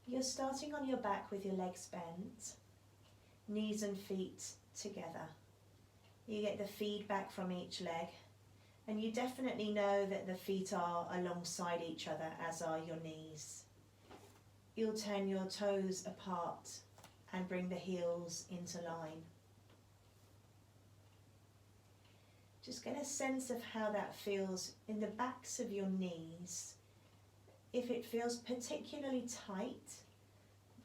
You're starting on your back with your legs bent, knees and feet together. You get the feedback from each leg, and you definitely know that the feet are alongside each other, as are your knees. You'll turn your toes apart and bring the heels into line. Just get a sense of how that feels in the backs of your knees. If it feels particularly tight,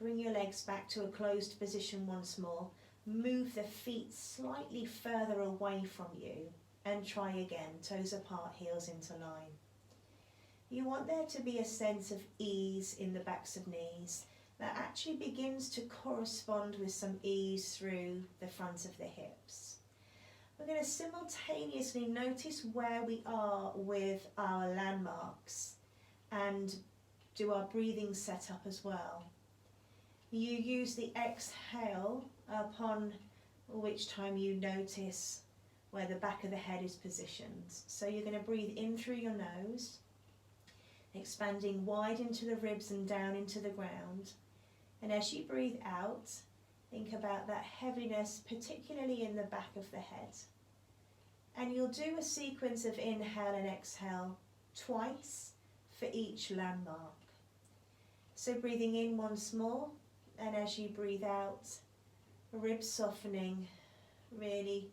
bring your legs back to a closed position once more. Move the feet slightly further away from you and try again, toes apart, heels into line. You want there to be a sense of ease in the backs of knees that actually begins to correspond with some ease through the front of the hips. We're going to simultaneously notice where we are with our landmarks and do our breathing setup as well. You use the exhale upon which time you notice where the back of the head is positioned. So you're going to breathe in through your nose, expanding wide into the ribs and down into the ground. And as you breathe out, think about that heaviness, particularly in the back of the head. And you'll do a sequence of inhale and exhale twice for each landmark. So breathing in once more, and as you breathe out, ribs softening, really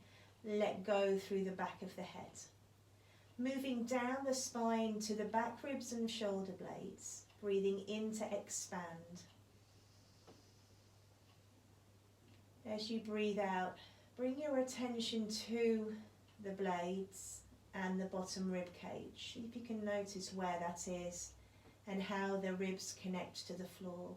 let go through the back of the head. Moving down the spine to the back ribs and shoulder blades, breathing in to expand. As you breathe out, bring your attention to the blades and the bottom rib cage. See if you can notice where that is and how the ribs connect to the floor.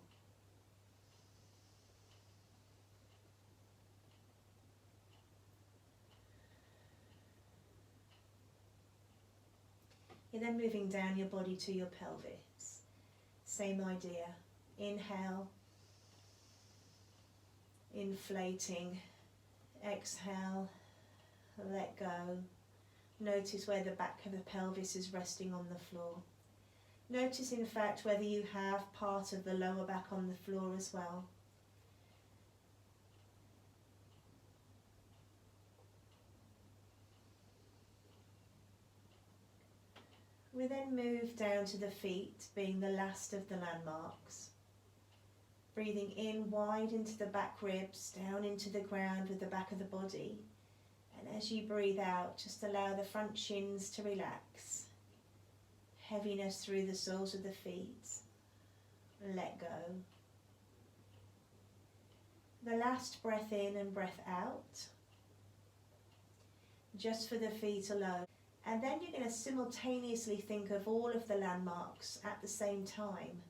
You're then moving down your body to your pelvis. Same idea. Inhale, inflating, exhale, let go. Notice where the back of the pelvis is resting on the floor. Notice in fact whether you have part of the lower back on the floor as well. We then move down to the feet, being the last of the landmarks. Breathing in wide into the back ribs, down into the ground with the back of the body. And as you breathe out, just allow the front shins to relax. Heaviness through the soles of the feet. Let go. The last breath in and breath out, just for the feet alone. And then you're going to simultaneously think of all of the landmarks at the same time,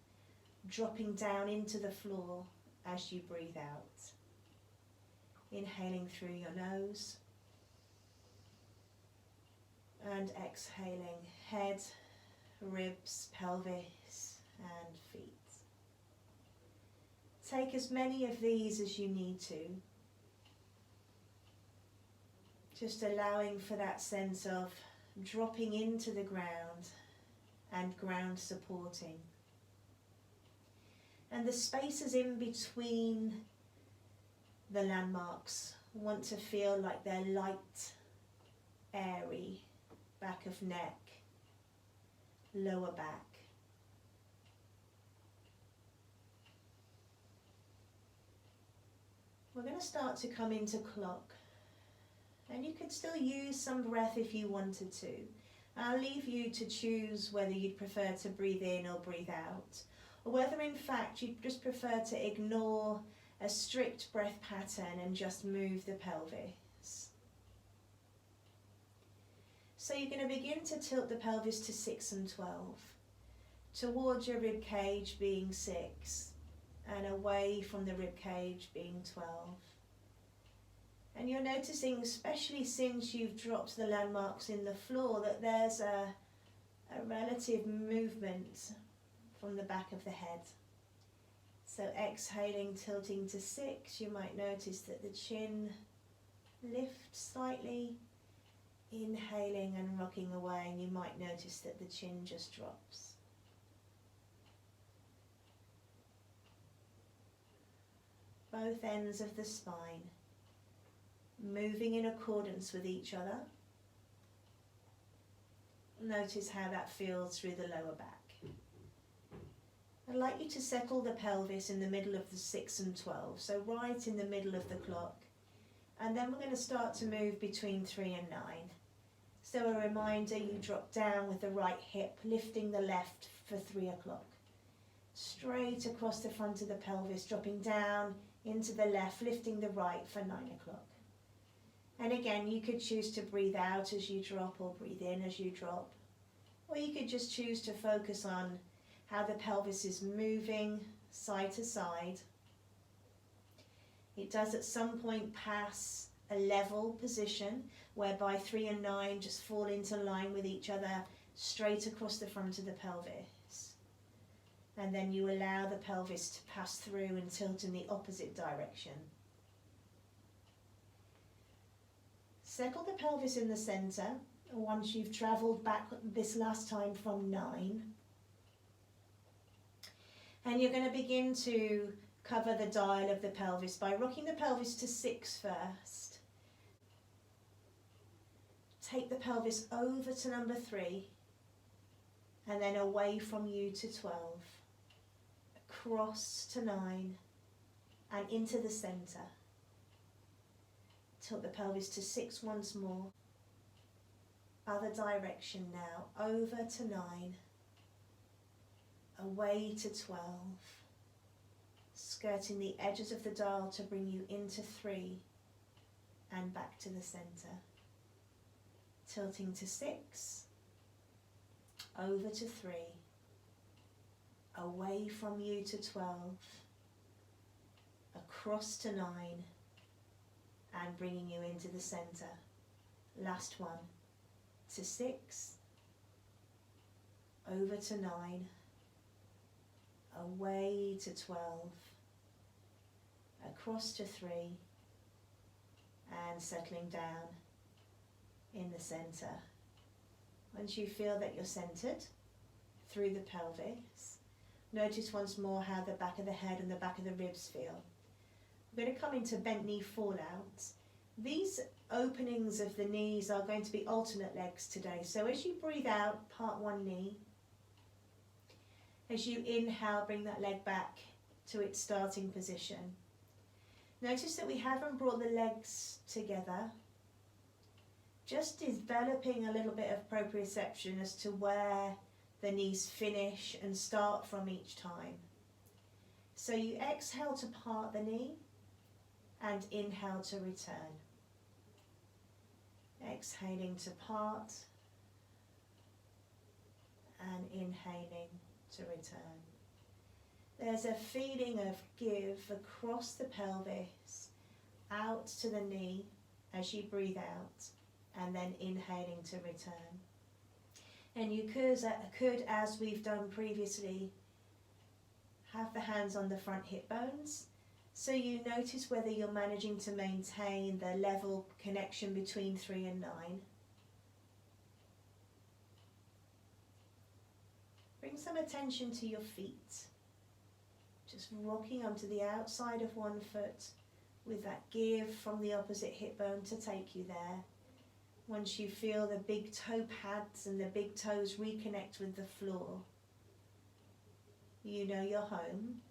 dropping down into the floor as you breathe out. Inhaling through your nose and exhaling head, ribs, pelvis and feet. Take as many of these as you need to. Just allowing for that sense of dropping into the ground and ground supporting. And the spaces in between the landmarks want to feel like they're light, airy, back of neck, lower back. We're going to start to come into clock. And you could still use some breath if you wanted to. I'll leave you to choose whether you'd prefer to breathe in or breathe out, or whether in fact you'd just prefer to ignore a strict breath pattern and just move the pelvis. So you're going to begin to tilt the pelvis to 6 and 12, towards your rib cage being 6, and away from the rib cage being 12. And you're noticing, especially since you've dropped the landmarks in the floor, that there's a relative movement from the back of the head. So exhaling, tilting to 6, you might notice that the chin lifts slightly. Inhaling and rocking away, and you might notice that the chin just drops. both ends of the spine, moving in accordance with each other. Notice how that feels through the lower back. I'd like you to settle the pelvis in the middle of the 6 and 12, so right in the middle of the clock. And then we're going to start to move between 3 and 9. So a reminder, you drop down with the right hip, lifting the left for 3 o'clock. Straight across the front of the pelvis, dropping down into the left, lifting the right for 9 o'clock. And again, you could choose to breathe out as you drop or breathe in as you drop. Or you could just choose to focus on how the pelvis is moving side to side. It does at some point pass a level position whereby 3 and 9 just fall into line with each other straight across the front of the pelvis. And then you allow the pelvis to pass through and tilt in the opposite direction. Settle the pelvis in the center once you've travelled back this last time from 9. And you're going to begin to cover the dial of the pelvis by rocking the pelvis to 6 first. Take the pelvis over to number 3 and then away from you to 12. Across to 9 and into the center. Tilt the pelvis to 6 once more. Other direction now, over to 9. Away to 12, skirting the edges of the dial to bring you into 3 and back to the center. Tilting to 6, over to 3, away from you to 12, across to 9 and bringing you into the center. Last one, to 6, over to 9, away to 12, across to 3 and settling down in the center. Once you feel that you're centered through the pelvis, notice once more how the back of the head and the back of the ribs feel. We're going to come into bent knee fallout. These openings of the knees are going to be alternate legs today. So as you breathe out, part 1 knee. As you inhale, bring that leg back to its starting position. Notice that we haven't brought the legs together. Just developing a little bit of proprioception as to where the knees finish and start from each time. So you exhale to part the knee and inhale to return. Exhaling to part and inhaling to return. There's a feeling of give across the pelvis, out to the knee as you breathe out, and then inhaling to return. And you could, as we've done previously, have the hands on the front hip bones, so you notice whether you're managing to maintain the level connection between 3 and 9. Bring some attention to your feet. Just rocking onto the outside of one foot with that give from the opposite hip bone to take you there. Once you feel the big toe pads and the big toes reconnect with the floor, you know you're home.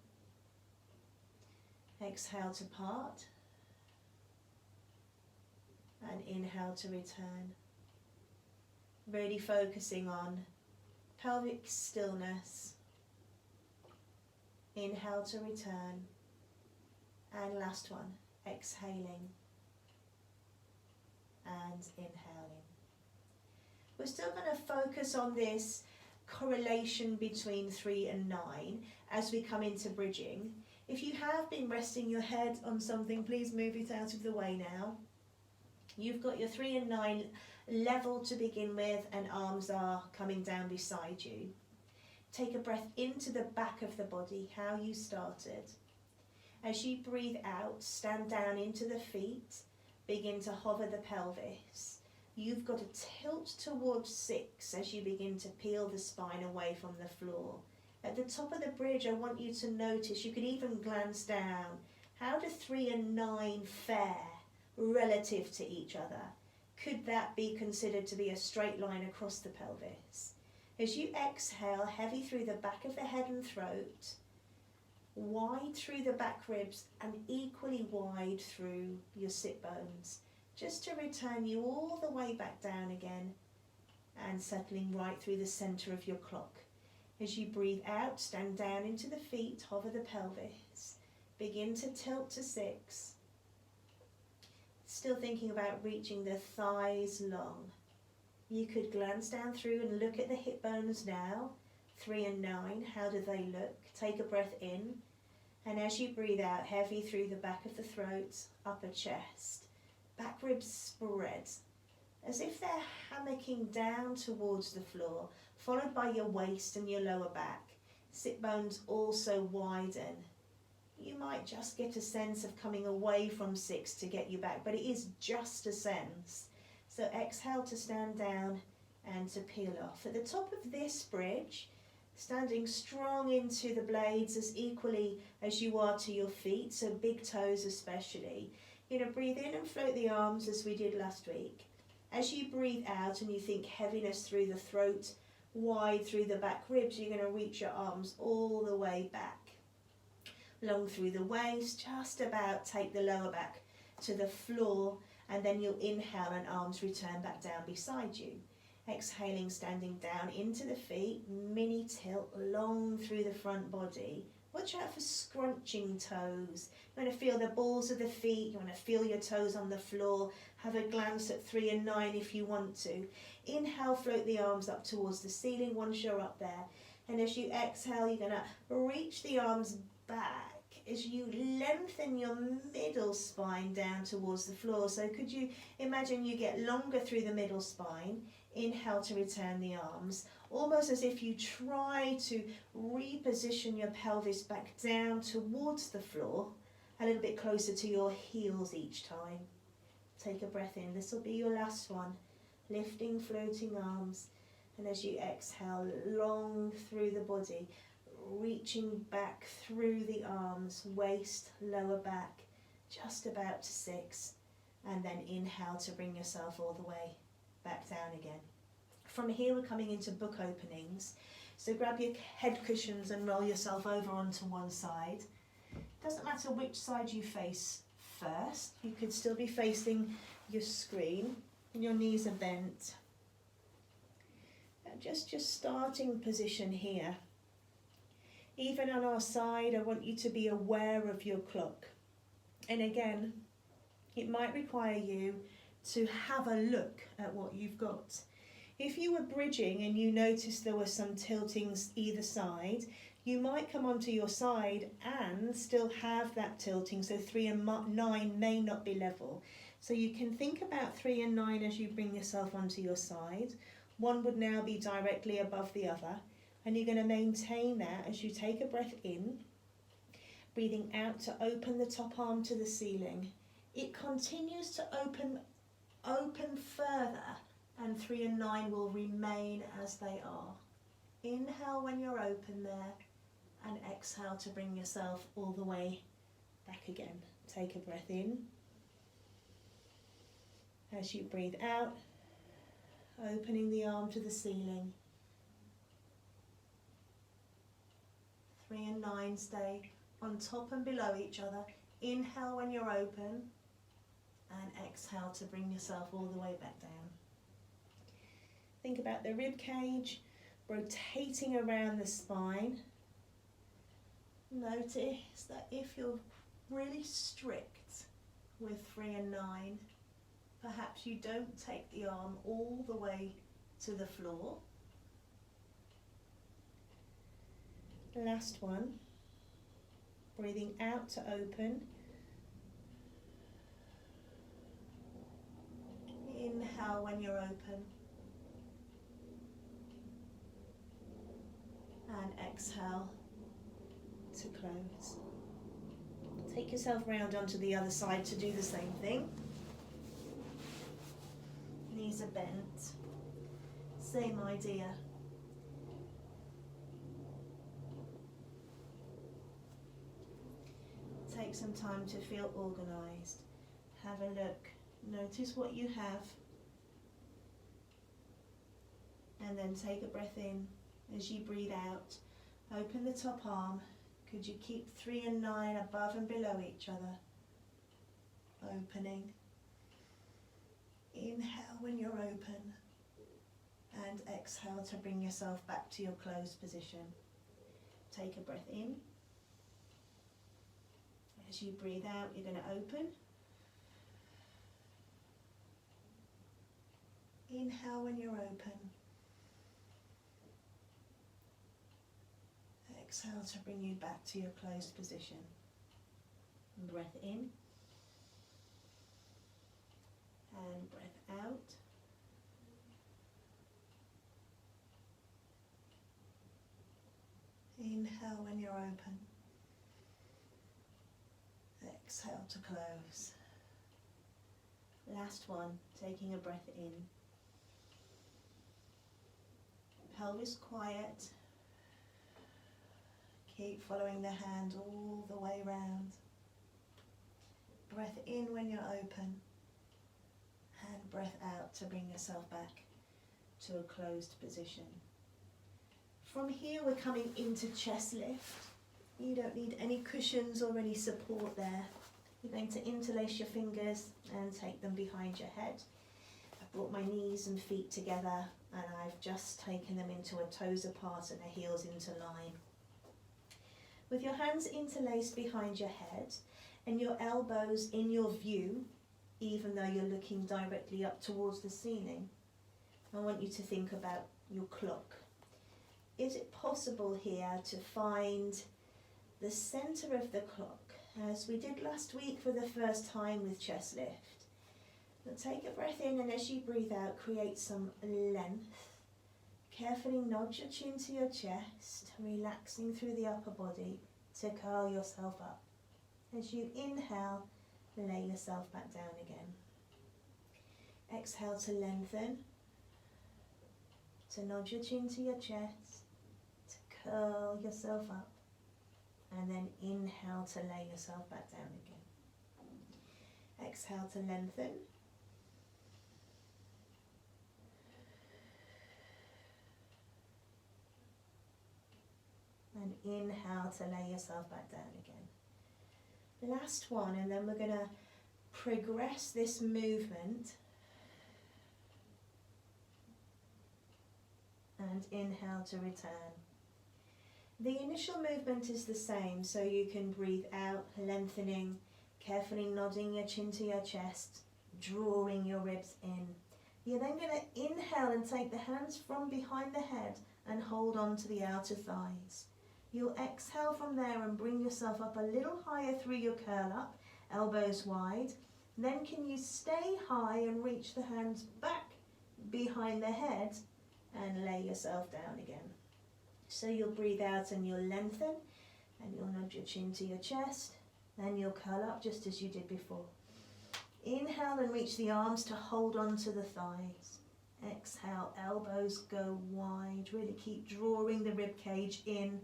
Exhale to part and inhale to return. Really focusing on pelvic stillness. Inhale to return. And last one, exhaling and inhaling. We're still going to focus on this correlation between 3 and 9 as we come into bridging. If you have been resting your head on something, please move it out of the way now. You've got your 3 and 9 level to begin with, and arms are coming down beside you. Take a breath into the back of the body, how you started. As you breathe out, stand down into the feet, begin to hover the pelvis. You've got to tilt towards 6 as you begin to peel the spine away from the floor. At the top of the bridge, I want you to notice, you can even glance down, How do 3 and 9 fare relative to each other? Could that be considered to be a straight line across the pelvis? As you exhale, heavy through the back of the head and throat, wide through the back ribs and equally wide through your sit bones, just to return you all the way back down again and settling right through the center of your clock. As you breathe out, stand down into the feet, hover the pelvis, begin to tilt to 6. Still thinking about reaching the thighs long. You could glance down through and look at the hip bones now. 3 and 9, how do they look? Take a breath in, and as you breathe out, heavy through the back of the throat, upper chest, back ribs spread, as if they're hammocking down towards the floor, followed by your waist and your lower back. Sit bones also widen. You might just get a sense of coming away from 6 to get you back, but it is just a sense. So exhale to stand down and to peel off. At the top of this bridge, standing strong into the blades as equally as you are to your feet, so big toes especially. You're going to breathe in and float the arms as we did last week. As you breathe out and you think heaviness through the throat, wide through the back ribs, you're going to reach your arms all the way back. Long through the waist, just about take the lower back to the floor, and then you'll inhale and arms return back down beside you. Exhaling, standing down into the feet, mini tilt long through the front body. Watch out for scrunching toes. You want to feel the balls of the feet, you want to feel your toes on the floor. Have a glance at 3 and 9 if you want to. Inhale, float the arms up towards the ceiling once you're up there. And as you exhale, you're going to reach the arms back as you lengthen your middle spine down towards the floor. So could you imagine you get longer through the middle spine? Inhale to return the arms, almost as if you try to reposition your pelvis back down towards the floor, a little bit closer to your heels each time. Take a breath in. This will be your last one. Lifting, floating arms. And as you exhale, long through the body, reaching back through the arms, waist, lower back, just about to 6. And then inhale to bring yourself all the way back down again. From here we're coming into book openings. So grab your head cushions and roll yourself over onto one side. Doesn't matter which side you face first. You could still be facing your screen and your knees are bent. Just your starting position here. Even on our side, I want you to be aware of your clock. And again, it might require you to have a look at what you've got. If you were bridging and you noticed there were some tiltings either side, you might come onto your side and still have that tilting, so 3 and 9 may not be level. So you can think about 3 and 9 as you bring yourself onto your side. One would now be directly above the other, and you're going to maintain that as you take a breath in, breathing out to open the top arm to the ceiling. It continues to open further, and 3 and 9 will remain as they are. Inhale when you're open there, and exhale to bring yourself all the way back again. Take a breath in. As you breathe out, opening the arm to the ceiling. 3 and 9 stay on top and below each other. Inhale when you're open, and exhale to bring yourself all the way back down. Think about the rib cage rotating around the spine. Notice that if you're really strict with 3 and 9, perhaps you don't take the arm all the way to the floor. Last one. Breathing out to open. Inhale when you're open. And exhale to close. Take yourself round onto the other side to do the same thing. Knees are bent. Same idea. Take take some time to feel organised. Have a look. Notice what you have. And then take a breath in. As you breathe out, open the top arm. Could you keep 3 and 9 above and below each other? Opening. Inhale when you're open. And exhale to bring yourself back to your closed position. Take a breath in. As you breathe out, you're going to open. Inhale when you're open. Exhale to bring you back to your closed position. Breath in. And breath out. Inhale when you're open. Exhale to close. Last one, taking a breath in. Pelvis quiet. Keep following the hand all the way round. Breath in when you're open. And breath out to bring yourself back to a closed position. From here we're coming into chest lift. You don't need any cushions or any support there. You're going to interlace your fingers and take them behind your head. I've brought my knees and feet together and I've just taken them into a toes apart and the heels into line. With your hands interlaced behind your head and your elbows in your view, even though you're looking directly up towards the ceiling, I want you to think about your clock. Is it possible here to find the center of the clock, as we did last week for the first time with chest lift? Now take a breath in, and as you breathe out, create some length. Carefully nod your chin to your chest, relaxing through the upper body to curl yourself up. As you inhale, lay yourself back down again. Exhale to lengthen, to nod your chin to your chest, to curl yourself up, and then inhale to lay yourself back down again. Exhale to lengthen. And inhale to lay yourself back down again. Last one, and then we're going to progress this movement. And inhale to return. The initial movement is the same, so you can breathe out, lengthening, carefully nodding your chin to your chest, drawing your ribs in. You're then going to inhale and take the hands from behind the head and hold on to the outer thighs. You'll exhale from there and bring yourself up a little higher through your curl up, elbows wide. Then can you stay high and reach the hands back behind the head and lay yourself down again. So you'll breathe out and you'll lengthen and you'll nod your chin to your chest, then you'll curl up just as you did before. Inhale and reach the arms to hold on to the thighs. Exhale, elbows go wide, really keep drawing the rib cage in.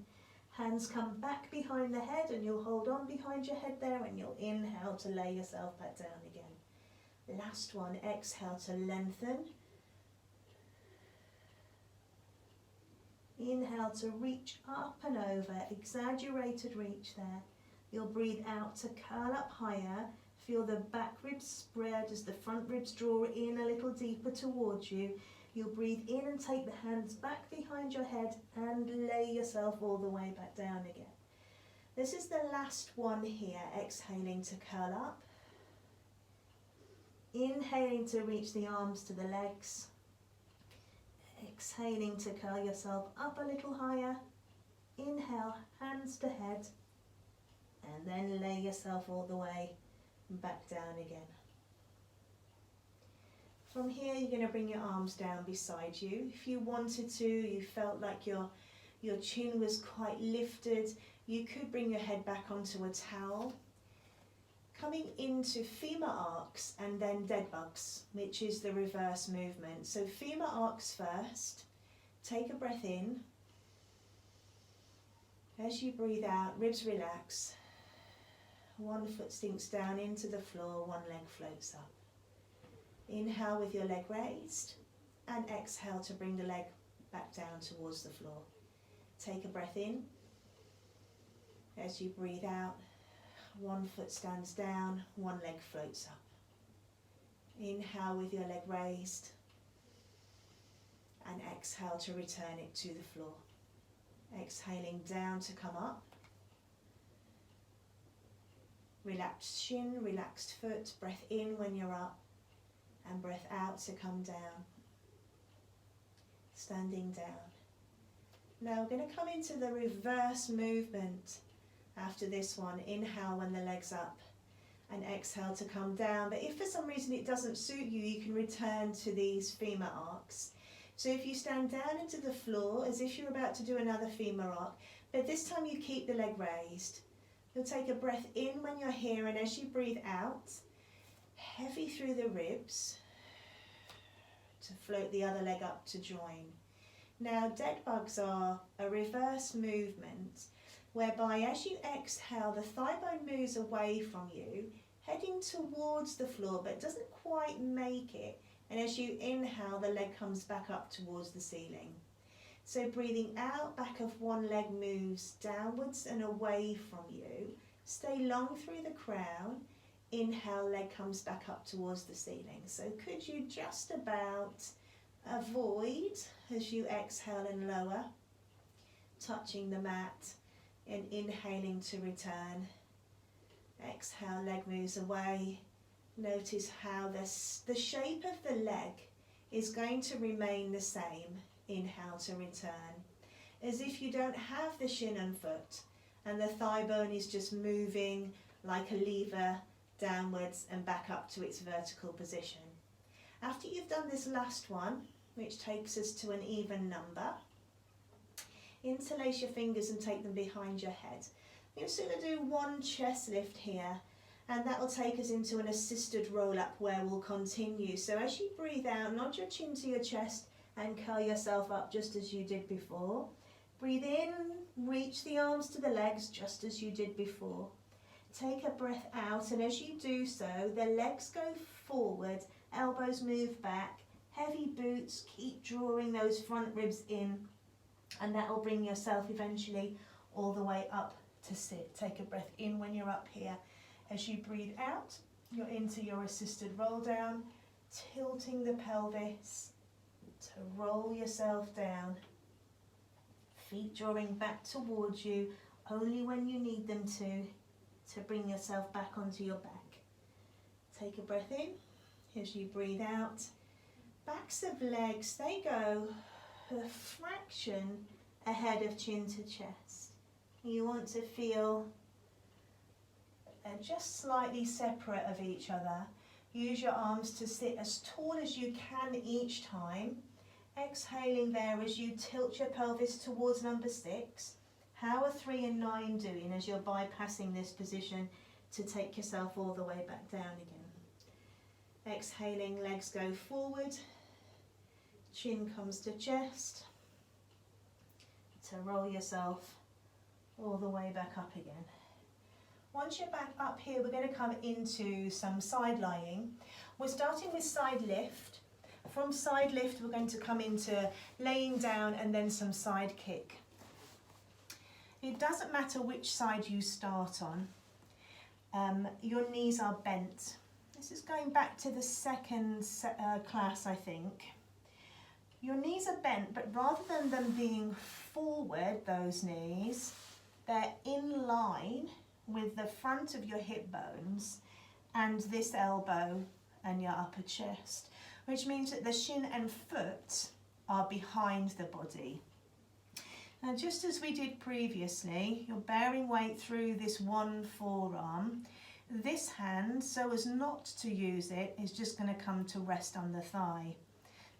Hands come back behind the head and you'll hold on behind your head there and you'll inhale to lay yourself back down again. Last one, exhale to lengthen. Inhale to reach up and over, exaggerated reach there. You'll breathe out to curl up higher. Feel the back ribs spread as the front ribs draw in a little deeper towards you. You'll breathe in and take the hands back behind your head and lay yourself all the way back down again. This is the last one here, exhaling to curl up. Inhaling to reach the arms to the legs. Exhaling to curl yourself up a little higher. Inhale, hands to head. And then lay yourself all the way back down again. From here, you're going to bring your arms down beside you. If you wanted to, you felt like your chin was quite lifted, you could bring your head back onto a towel. Coming into femur arcs and then dead bugs, which is the reverse movement. So femur arcs first. Take a breath in. As you breathe out, ribs relax. One foot sinks down into the floor, one leg floats up. Inhale with your leg raised and exhale to bring the leg back down towards the floor. Take a breath in. As you breathe out, one foot stands down, one leg floats up. Inhale with your leg raised and exhale to return it to the floor. Exhaling down to come up. Relaxed shin, relaxed foot, breath in when you're up and breath out to come down. Standing down. Now we're going to come into the reverse movement after this one. Inhale when the leg's up and exhale to come down. But if for some reason it doesn't suit you, you can return to these femur arcs. So if you stand down into the floor as if you're about to do another femur arc, but this time you keep the leg raised. You'll take a breath in when you're here, and as you breathe out, heavy through the ribs to float the other leg up to join. Now dead bugs are a reverse movement whereby as you exhale the thigh bone moves away from you, heading towards the floor but doesn't quite make it, and as you inhale the leg comes back up towards the ceiling. So breathing out, back of one leg moves downwards and away from you. Stay long through the crown. Inhale, leg comes back up towards the ceiling. So could you just about avoid, as you exhale and lower, touching the mat and inhaling to return. Exhale, leg moves away. Notice how the shape of the leg is going to remain the same. Inhale to return, as if you don't have the shin and foot and the thigh bone is just moving like a lever downwards and back up to its vertical position. After you've done this last one, which takes us to an even number, interlace your fingers and take them behind your head. You're just going to do one chest lift here, and that will take us into an assisted roll up where we'll continue. So as you breathe out, nod your chin to your chest and curl yourself up just as you did before. Breathe in, reach the arms to the legs just as you did before. Take a breath out, and as you do so, the legs go forward, elbows move back, heavy boots, keep drawing those front ribs in, and that will bring yourself eventually all the way up to sit. Take a breath in when you're up here. As you breathe out, you're into your assisted roll down, tilting the pelvis to roll yourself down. Feet drawing back towards you only when you need them to bring yourself back onto your back. Take a breath in. As you breathe out, backs of legs, they go a fraction ahead of chin to chest. You want to feel just slightly separate of each other. Use your arms to sit as tall as you can each time. Exhaling there as you tilt your pelvis towards number 6. How are 3 and 9 doing as you're bypassing this position to take yourself all the way back down again? Exhaling, legs go forward. Chin comes to chest. To roll yourself all the way back up again. Once you're back up here, we're going to come into some side lying. We're starting with side lift. From side lift, we're going to come into laying down and then some side kick. It doesn't matter which side you start on. Your knees are bent. This is going back to the second class, I think. Your knees are bent, but rather than them being forward, those knees, they're in line with the front of your hip bones and this elbow and your upper chest, which means that the shin and foot are behind the body. Now, just as we did previously, you're bearing weight through this one forearm. This hand, so as not to use it, is just going to come to rest on the thigh.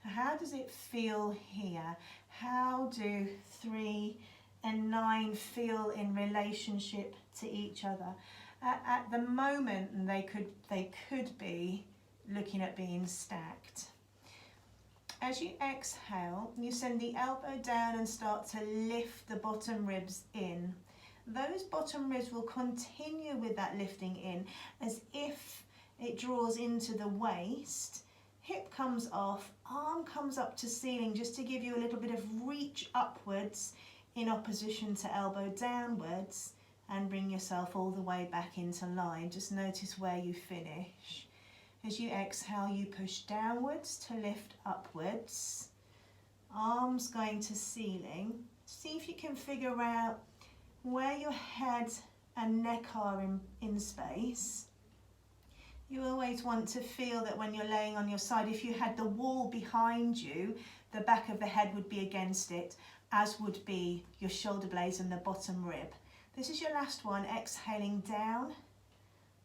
How does it feel here? How do 3 and 9 feel in relationship to each other? At the moment, they could be looking at being stacked. As you exhale, you send the elbow down and start to lift the bottom ribs in. those bottom ribs will continue with that lifting in as if it draws into the waist. Hip comes off, arm comes up to ceiling just to give you a little bit of reach upwards in opposition to elbow downwards, and bring yourself all the way back into line. Just notice where you finish. As you exhale, you push downwards to lift upwards. Arms going to ceiling. See if you can figure out where your head and neck are in space. You always want to feel that when you're laying on your side, if you had the wall behind you, the back of the head would be against it, as would be your shoulder blades and the bottom rib. This is your last one, exhaling down.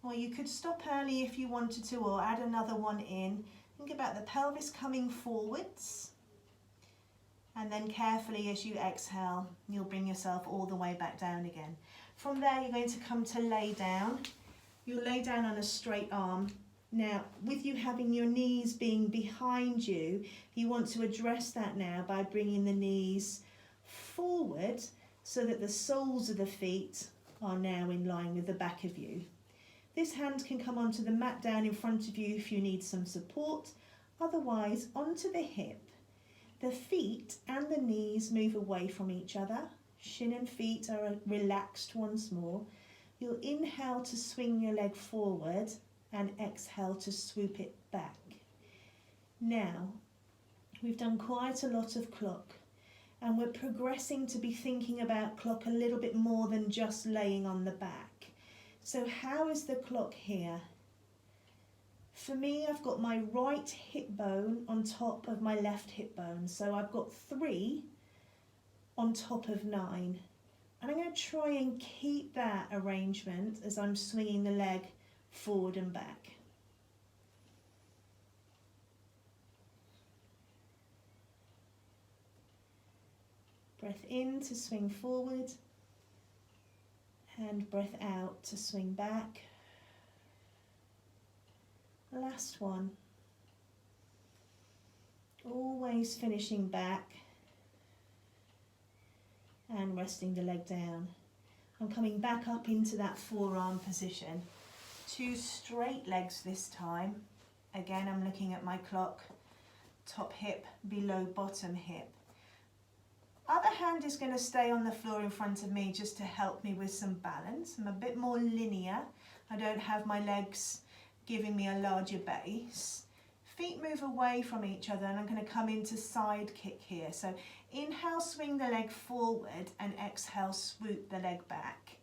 Or you could stop early if you wanted to, or add another one in. Think about the pelvis coming forwards. And then carefully as you exhale, you'll bring yourself all the way back down again. From there, you're going to come to lay down. You'll lay down on a straight arm. Now, with you having your knees being behind you, you want to address that now by bringing the knees forward so that the soles of the feet are now in line with the back of you. This hand can come onto the mat down in front of you if you need some support, otherwise onto the hip. The feet and the knees move away from each other. Shin and feet are relaxed once more. You'll inhale to swing your leg forward and exhale to swoop it back. Now, we've done quite a lot of clock, and we're progressing to be thinking about clock a little bit more than just laying on the back. So how is the clock here? For me, I've got my right hip bone on top of my left hip bone. So I've got 3 on top of 9. And I'm going to try and keep that arrangement as I'm swinging the leg forward and back. Breath in to swing forward, and breath out to swing back. Last one. Always finishing back and resting the leg down. I'm coming back up into that forearm position. 2 straight legs this time. Again, I'm looking at my clock. Top hip below bottom hip. Other hand is going to stay on the floor in front of me just to help me with some balance. I'm a bit more linear. I don't have my legs giving me a larger base. Feet move away from each other, and I'm going to come into side kick here. So inhale, swing the leg forward, and exhale, swoop the leg back.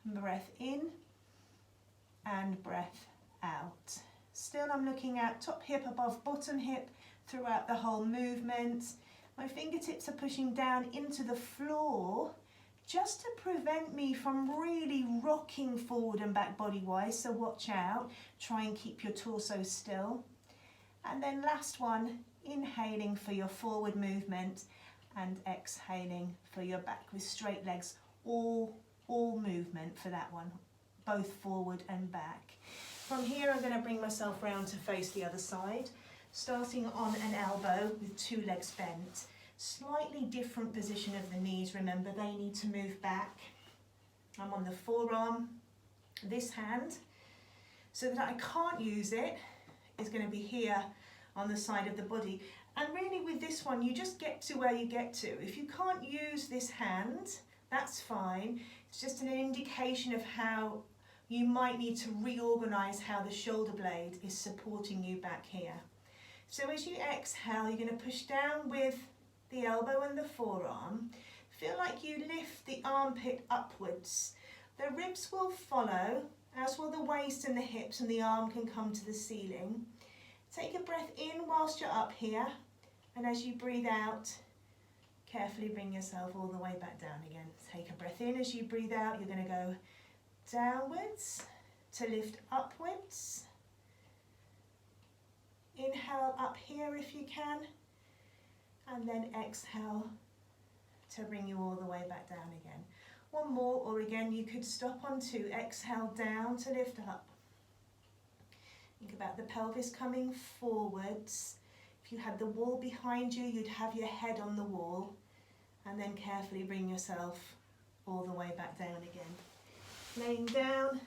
Breath in and breath out. Still I'm looking at top hip above bottom hip throughout the whole movement. My fingertips are pushing down into the floor just to prevent me from really rocking forward and back body-wise, so watch out. Try and keep your torso still. And then last one, inhaling for your forward movement and exhaling for your back with straight legs. All movement for that one, both forward and back. From here, I'm going to bring myself round to face the other side, starting on an elbow with 2 legs bent. Slightly different position of the knees, remember they need to move back. I'm on the forearm. This hand, so that I can't use it, is going to be here on the side of the body. And really with this one, you just get to where you get to. If you can't use this hand, that's fine. It's just an indication of how you might need to reorganize how the shoulder blade is supporting you back here. So as you exhale, you're going to push down with the elbow and the forearm. Feel like you lift the armpit upwards. The ribs will follow, as will the waist and the hips, and the arm can come to the ceiling. Take a breath in whilst you're up here, and as you breathe out, carefully bring yourself all the way back down again. Take a breath in. As you breathe out, you're going to go downwards to lift upwards. Inhale up here if you can, and then exhale to bring you all the way back down again. One more, or again you could stop on 2. Exhale down to lift up. Think about the pelvis coming forwards. If you had the wall behind you, you'd have your head on the wall, and then carefully bring yourself all the way back down again. Laying down,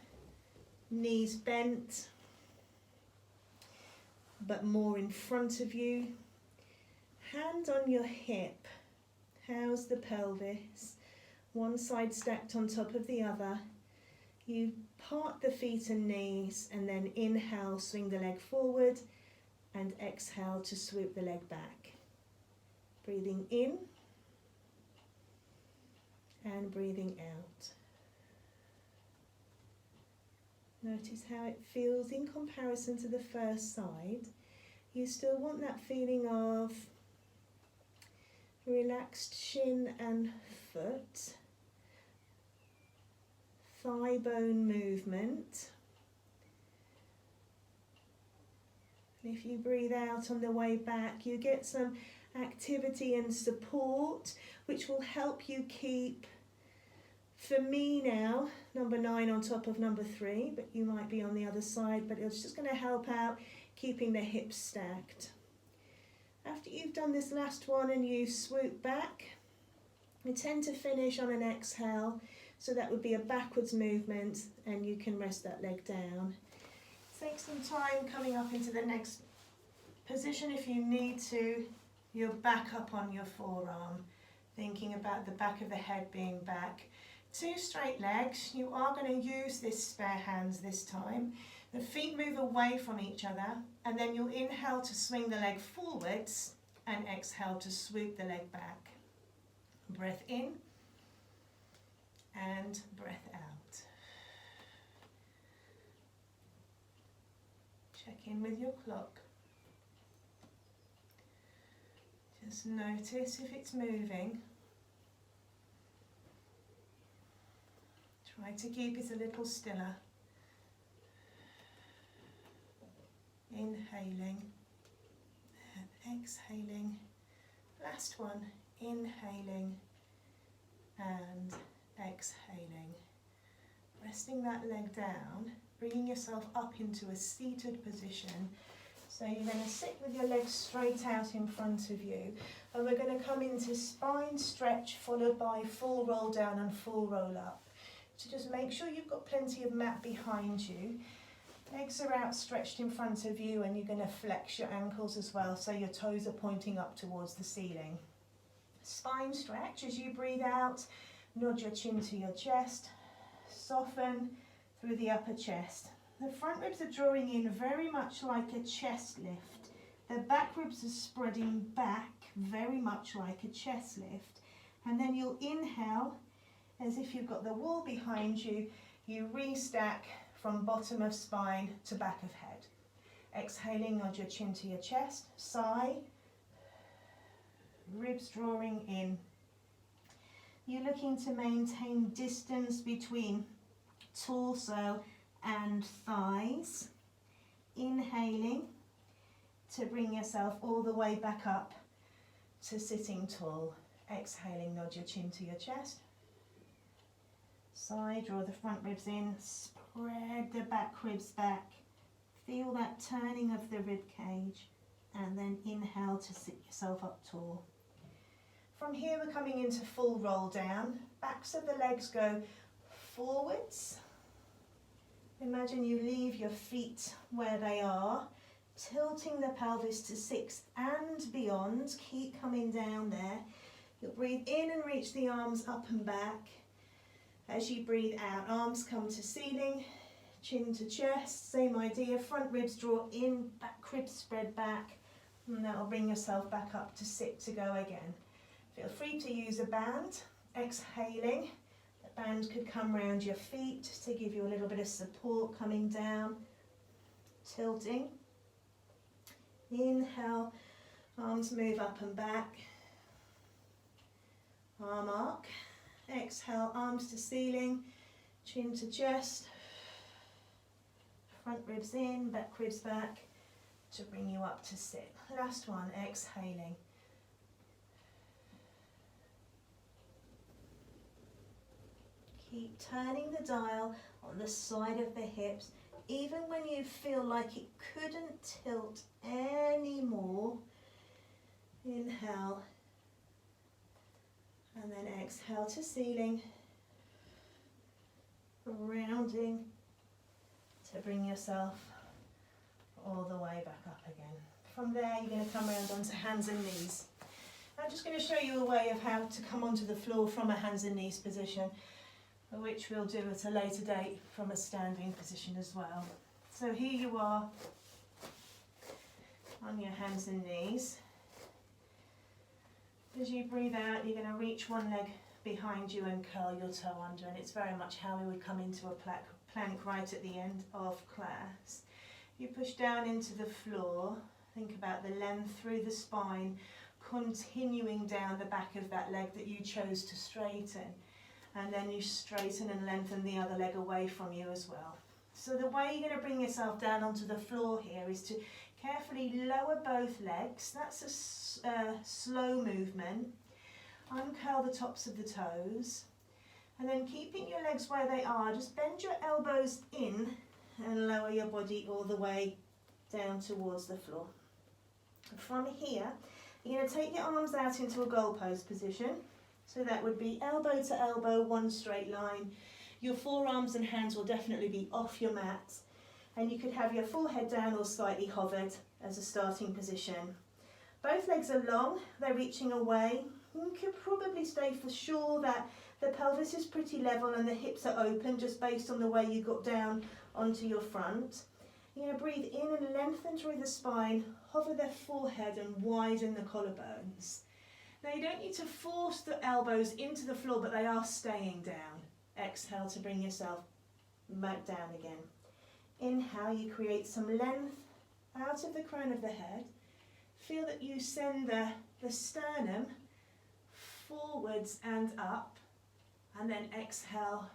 knees bent, but more in front of you. Hand on your hip. How's the pelvis? One side stacked on top of the other. You part the feet and knees, and then inhale, swing the leg forward, and exhale to swoop the leg back. Breathing in and breathing out. Notice how it feels in comparison to the first side. You still want that feeling of relaxed shin and foot, thigh bone movement. And if you breathe out on the way back, you get some activity and support, which will help you keep, for me now, number 9 on top of number 3, but you might be on the other side, but it's just going to help out keeping the hips stacked. After you've done this last one and you swoop back, you tend to finish on an exhale, so that would be a backwards movement, and you can rest that leg down. Take some time coming up into the next position if you need to. You're back up on your forearm, thinking about the back of the head being back. 2 straight legs. You are going to use this spare hands this time. The feet move away from each other, and then you'll inhale to swing the leg forwards and exhale to swoop the leg back. Breath in and breath out. Check in with your clock. Just notice if it's moving. Try to keep it a little stiller. Inhaling and exhaling. Last one, inhaling and exhaling. Resting that leg down, bringing yourself up into a seated position. So you're going to sit with your legs straight out in front of you, and we're going to come into spine stretch followed by full roll down and full roll up. So just make sure you've got plenty of mat behind you. Legs are outstretched in front of you, and you're going to flex your ankles as well, so your toes are pointing up towards the ceiling. Spine stretch. As you breathe out, nod your chin to your chest, soften through the upper chest. The front ribs are drawing in very much like a chest lift. The back ribs are spreading back very much like a chest lift. And then you'll inhale as if you've got the wall behind you. You restack from bottom of spine to back of head. Exhaling, nod your chin to your chest, sigh, ribs drawing in. You're looking to maintain distance between torso and thighs. Inhaling to bring yourself all the way back up to sitting tall. Exhaling, nod your chin to your chest. Sigh, draw the front ribs in, spread the back ribs back. Feel that turning of the rib cage, and then inhale to sit yourself up tall. From here we're coming into full roll down. Backs of the legs go forwards. Imagine you leave your feet where they are, tilting the pelvis to 6 and beyond. Keep coming down there. You'll breathe in and reach the arms up and back. As you breathe out, arms come to ceiling, chin to chest, same idea. Front ribs draw in, back ribs spread back, and that'll bring yourself back up to sit to go again. Feel free to use a band. Exhaling. Band could come round your feet to give you a little bit of support coming down, tilting. Inhale, arms move up and back, arm arc. Exhale, arms to ceiling, chin to chest, front ribs in, back ribs back to bring you up to sit. Last one, exhaling. Keep turning the dial on the side of the hips, even when you feel like it couldn't tilt anymore. Inhale, and then exhale to ceiling, Grounding to bring yourself all the way back up again. From there, you're going to come around onto hands and knees. I'm just going to show you a way of how to come onto the floor from a hands and knees position, which we'll do at a later date from a standing position as well. So here you are on your hands and knees. As you breathe out, you're going to reach one leg behind you and curl your toe under, and it's very much how we would come into a plank right at the end of class. You push down into the floor, think about the length through the spine, continuing down the back of that leg that you chose to straighten, and then you straighten and lengthen the other leg away from you as well. So the way you're going to bring yourself down onto the floor here is to carefully lower both legs. That's a slow movement. Uncurl the tops of the toes, and then keeping your legs where they are, just bend your elbows in and lower your body all the way down towards the floor. From here, you're going to take your arms out into a goal pose position. So that would be elbow to elbow, one straight line. Your forearms and hands will definitely be off your mat, and you could have your forehead down or slightly hovered as a starting position. Both legs are long, they're reaching away. You could probably say for sure that the pelvis is pretty level and the hips are open just based on the way you got down onto your front. You're going to breathe in and lengthen through the spine, hover the forehead and widen the collarbones. Now you don't need to force the elbows into the floor, but they are staying down. Exhale to bring yourself back down again. Inhale, you create some length out of the crown of the head. Feel that you send the sternum forwards and up, and then exhale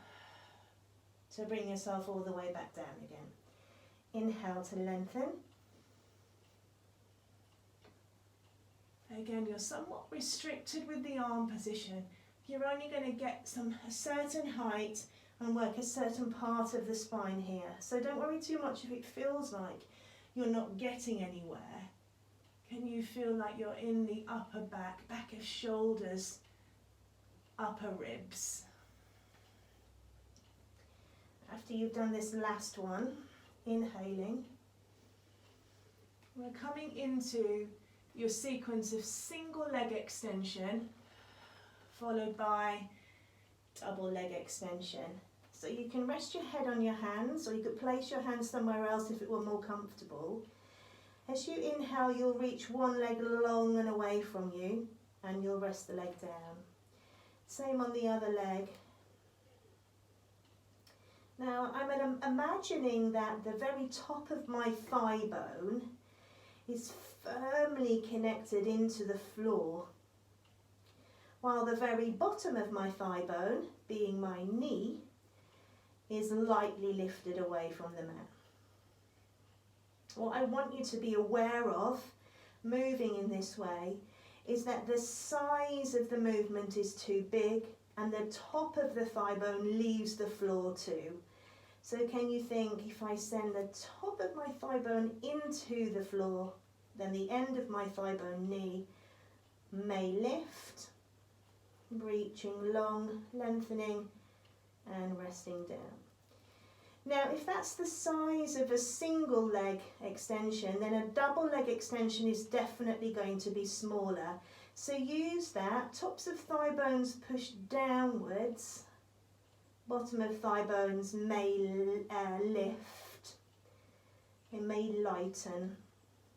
to bring yourself all the way back down again. Inhale to lengthen. Again, you're somewhat restricted with the arm position. You're only going to get a certain height and work a certain part of the spine here. So don't worry too much if it feels like you're not getting anywhere. Can you feel like you're in the upper back, back of shoulders, upper ribs? After you've done this last one, inhaling, we're coming into your sequence of single leg extension followed by double leg extension. So you can rest your head on your hands, or you could place your hands somewhere else if it were more comfortable. As you inhale, you'll reach one leg long and away from you, and you'll rest the leg down. Same on the other leg. Now I'm imagining that the very top of my thigh bone is firmly connected into the floor, while the very bottom of my thigh bone, being my knee, is lightly lifted away from the mat. What I want you to be aware of, moving in this way, is that the size of the movement is too big and the top of the thigh bone leaves the floor too. So can you think, if I send the top of my thigh bone into the floor, then the end of my thigh bone knee may lift, reaching long, lengthening and resting down. Now, if that's the size of a single leg extension, then a double leg extension is definitely going to be smaller. So use that. Tops of thigh bones push downwards. Bottom of thigh bones may lift. It may lighten.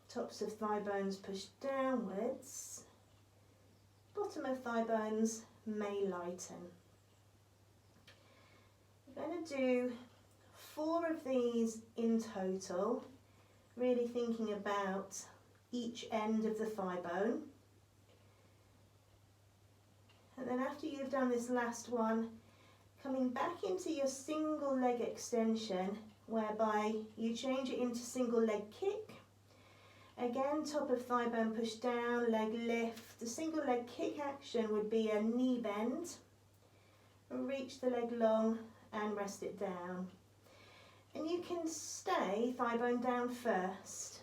Tops of thigh bones push downwards. Bottom of thigh bones may lighten. We're going to do 4 of these in total, really thinking about each end of the thigh bone. And then after you've done this last one, coming back into your single leg extension, whereby you change it into single leg kick. Again, top of thigh bone push down, leg lift. The single leg kick action would be a knee bend. Reach the leg long and rest it down. And you can stay thigh bone down first.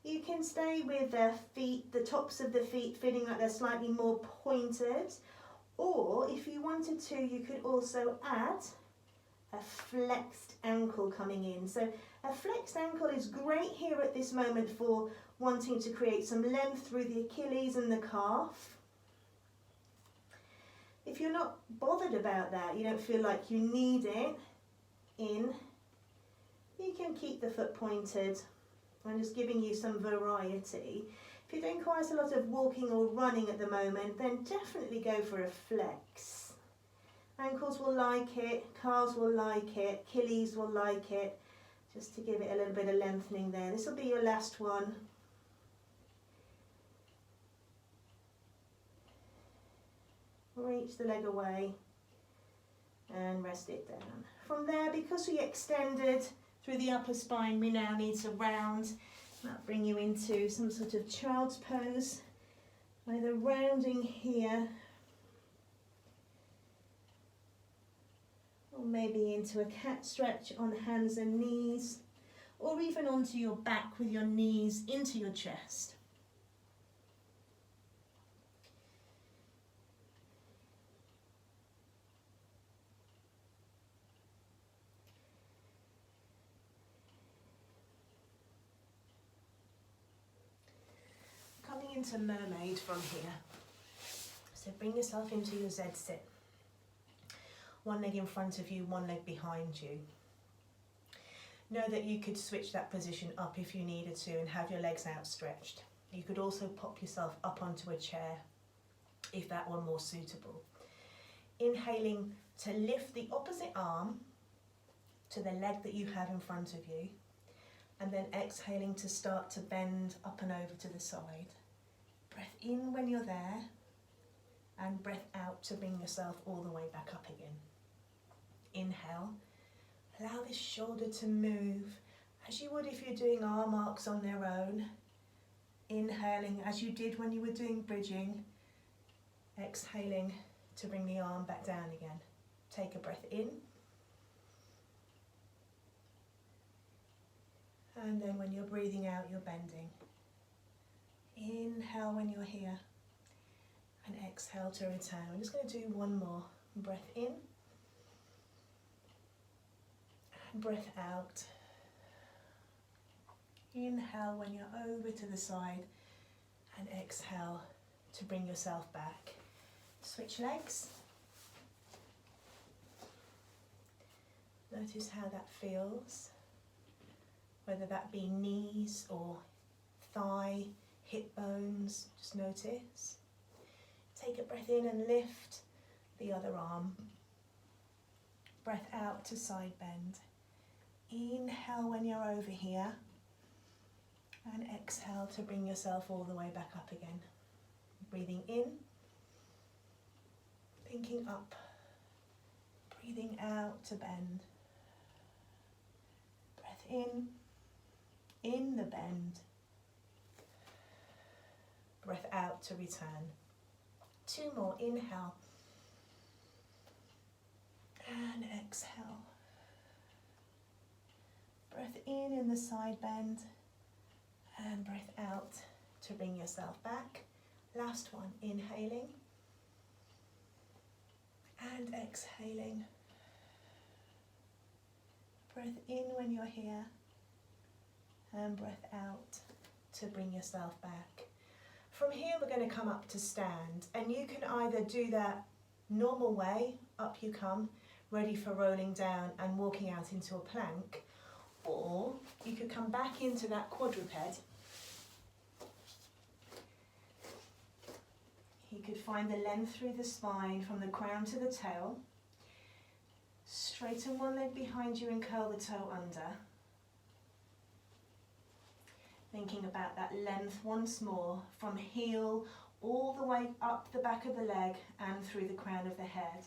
You can stay with the feet, the tops of the feet feeling like they're slightly more pointed. Or if you wanted to, you could also add a flexed ankle coming in. So a flexed ankle is great here at this moment for wanting to create some length through the Achilles and the calf. If you're not bothered about that, you don't feel like you need it, in, you can keep the foot pointed. I'm just giving you some variety. If you're doing quite a lot of walking or running at the moment, then definitely go for a flex. Ankles will like it, calves will like it, Achilles will like it, just to give it a little bit of lengthening there. This will be your last one. Reach the leg away and rest it down. From there, because we extended through the upper spine, we now need to round. That'll bring you into some sort of child's pose, either rounding here or maybe into a cat stretch on hands and knees, or even onto your back with your knees into your chest. Coming into mermaid from here. So bring yourself into your Z sit. One leg in front of you, one leg behind you. Know that you could switch that position up if you needed to and have your legs outstretched. You could also pop yourself up onto a chair if that were more suitable. Inhaling to lift the opposite arm to the leg that you have in front of you, and then exhaling to start to bend up and over to the side. Breath in when you're there, and breath out to bring yourself all the way back up again. Inhale, allow this shoulder to move as you would if you're doing arm arcs on their own. Inhaling as you did when you were doing bridging. Exhaling to bring the arm back down again. Take a breath in. And then when you're breathing out, you're bending. Inhale when you're here. And exhale to return. I'm just going to do one more. Breath in. And breath out. Inhale when you're over to the side. And exhale to bring yourself back. Switch legs. Notice how that feels. Whether that be knees or thigh, hip bones, just notice. Take a breath in and lift the other arm. Breath out to side bend. Inhale when you're over here. And exhale to bring yourself all the way back up again. Breathing in. Thinking up. Breathing out to bend. Breath in the bend. Breath out to return. Two more, inhale. And exhale. Breath in the side bend. And breath out to bring yourself back. Last one, inhaling. And exhaling. Breath in when you're here. And breath out to bring yourself back. From here we're going to come up to stand, and you can either do that normal way, up you come, ready for rolling down and walking out into a plank, or you could come back into that quadruped. You could find the length through the spine from the crown to the tail. Straighten one leg behind you and curl the toe under. Thinking about that length once more, from heel all the way up the back of the leg and through the crown of the head.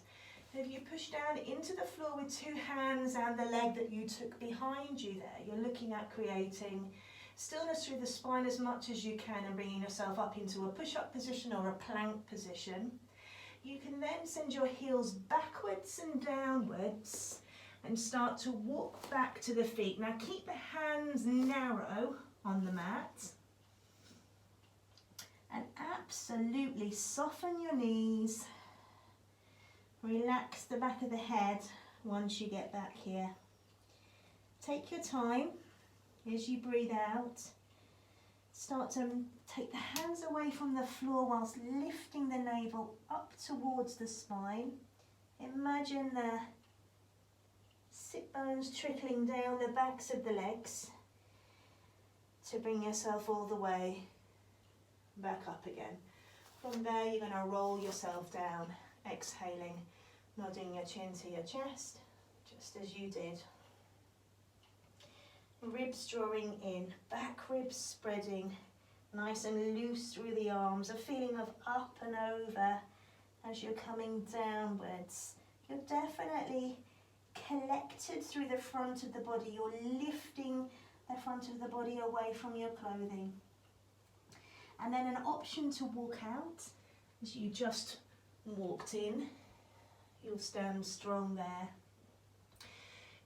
If you push down into the floor with two hands and the leg that you took behind you there, you're looking at creating stillness through the spine as much as you can and bringing yourself up into a push-up position or a plank position. You can then send your heels backwards and downwards and start to walk back to the feet. Now keep the hands narrow on the mat and absolutely soften your knees. Relax the back of the head once you get back here. Take your time as you breathe out. Start to take the hands away from the floor whilst lifting the navel up towards the spine. Imagine the sit bones trickling down the backs of the legs to bring yourself all the way back up again. From there, you're going to roll yourself down, exhaling, nodding your chin to your chest, just as you did. Ribs drawing in, back ribs spreading, nice and loose through the arms, a feeling of up and over as you're coming downwards. You're definitely collected through the front of the body. You're lifting the front of the body away from your clothing. And then an option to walk out, as you just walked in. You'll stand strong there.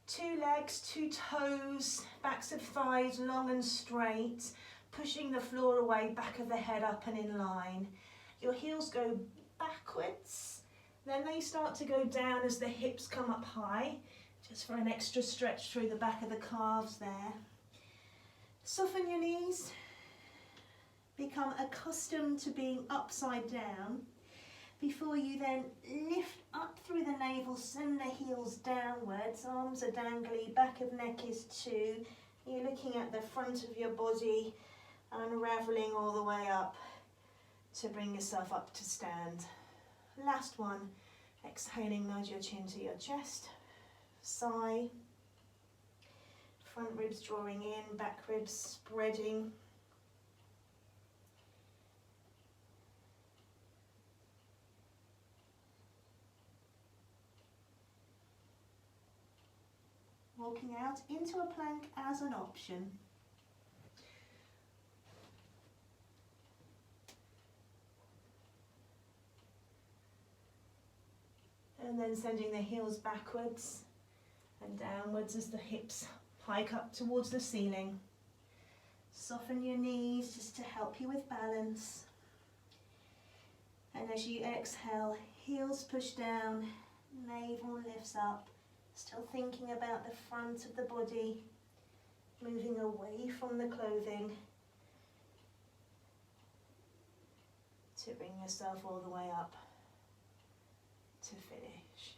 2 legs, 2 toes, backs of thighs long and straight, pushing the floor away, back of the head up and in line. Your heels go backwards, then they start to go down as the hips come up high, just for an extra stretch through the back of the calves there. Soften your knees, become accustomed to being upside down, before you then lift up through the navel, send the heels downwards, arms are dangly, back of neck is too. You're looking at the front of your body, unravelling all the way up to bring yourself up to stand. Last one, exhaling, nod your chin to your chest, sigh, front ribs drawing in, back ribs spreading. Walking out into a plank as an option. And then sending the heels backwards and downwards as the hips hike up towards the ceiling. Soften your knees just to help you with balance. And as you exhale, heels push down, navel lifts up. Still thinking about the front of the body, moving away from the clothing to bring yourself all the way up to finish.